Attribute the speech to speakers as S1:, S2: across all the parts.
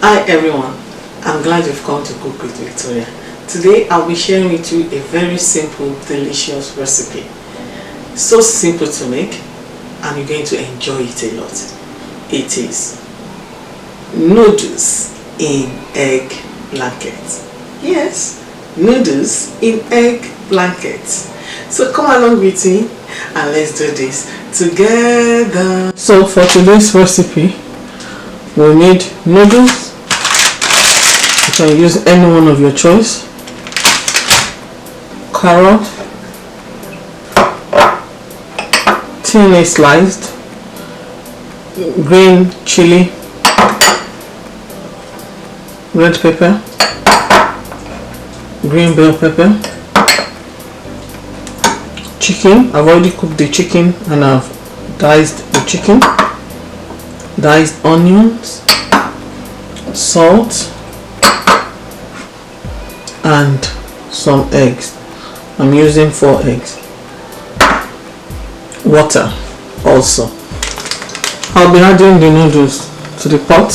S1: Hi everyone, I'm glad you've come to Cook with Victoria. Today I'll be sharing with you a very simple, delicious recipe. So simple to make and you're going to enjoy it a lot. It is noodles in egg blankets. Yes, noodles in egg blankets. So come along with me and let's do this together. So for today's recipe, we'll need noodles. You can use any one of your choice. Carrot, thinly sliced, green chili, red pepper, green bell pepper, chicken. I've already cooked the chicken and I've diced the chicken, diced onions, salt, and some eggs. I'm using 4 eggs. Water also. I'll be adding the noodles to the pot.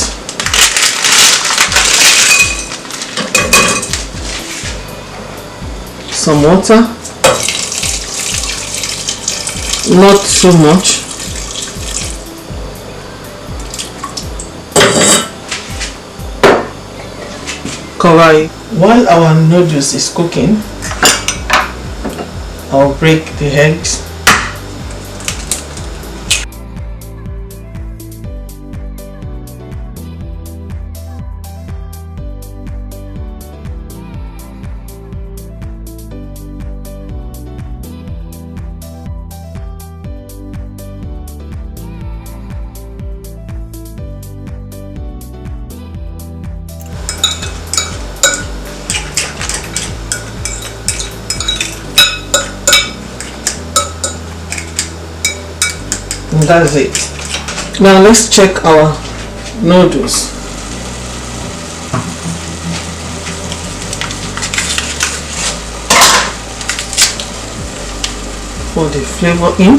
S1: Some water, not too much. Cover it. While our noodles is cooking, I'll break the eggs. And that's it. Now let's check our noodles. Pour the flavor in,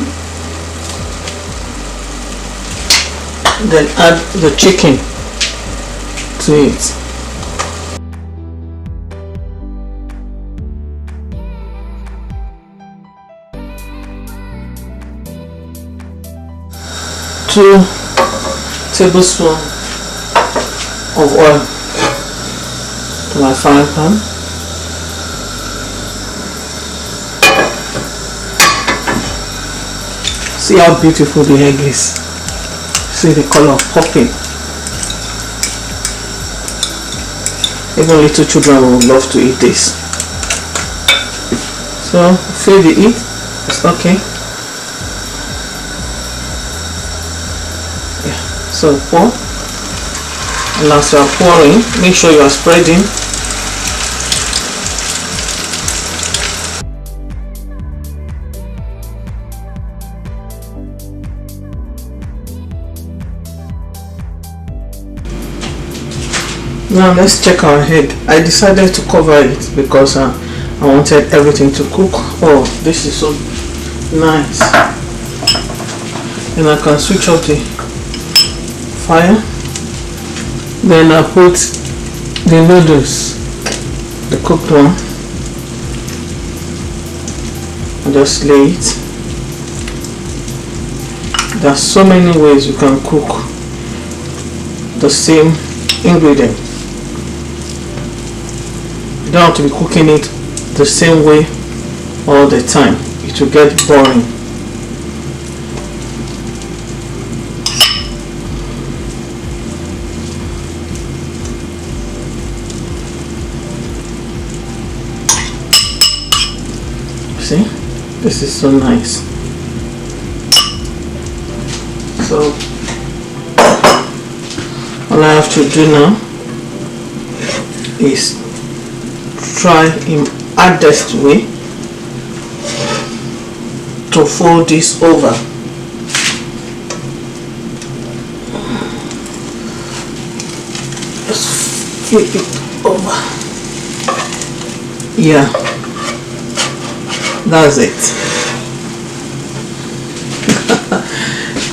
S1: then add the chicken to it. Two tablespoons of oil to my frying pan. See how beautiful the egg is. See the color popping. Even little children would love to eat this. So fill the heat. It's okay. So pour, and as you are pouring, make sure you are spreading. Now let's check our egg. I decided to cover it because I wanted everything to cook. Oh, this is so nice. And I can switch off the fire. Then I put the noodles, the cooked one, and just lay it. There are so many ways you can cook the same ingredient. You don't have to be cooking it the same way all the time. It will get boring. See, this is so nice. So all I have to do now is try in hardest way to fold this over. Just flip it over. Yeah. That's it.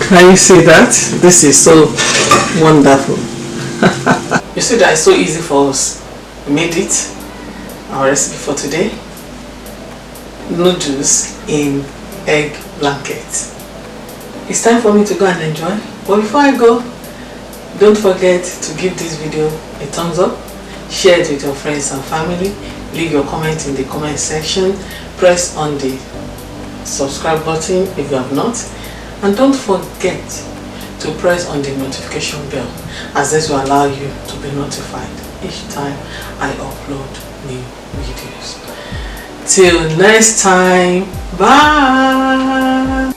S1: Can you see that? This is so wonderful. You see that it's so easy for us. We made it. Our recipe for today: noodles in egg blanket. It's time for me to go and enjoy. But before I go, don't forget to give this video a thumbs up, share it with your friends and family, leave your comment in the comment section, press on the subscribe button if you have not, and don't forget to press on the notification bell, as this will allow you to be notified each time I upload new videos. Till next time, bye.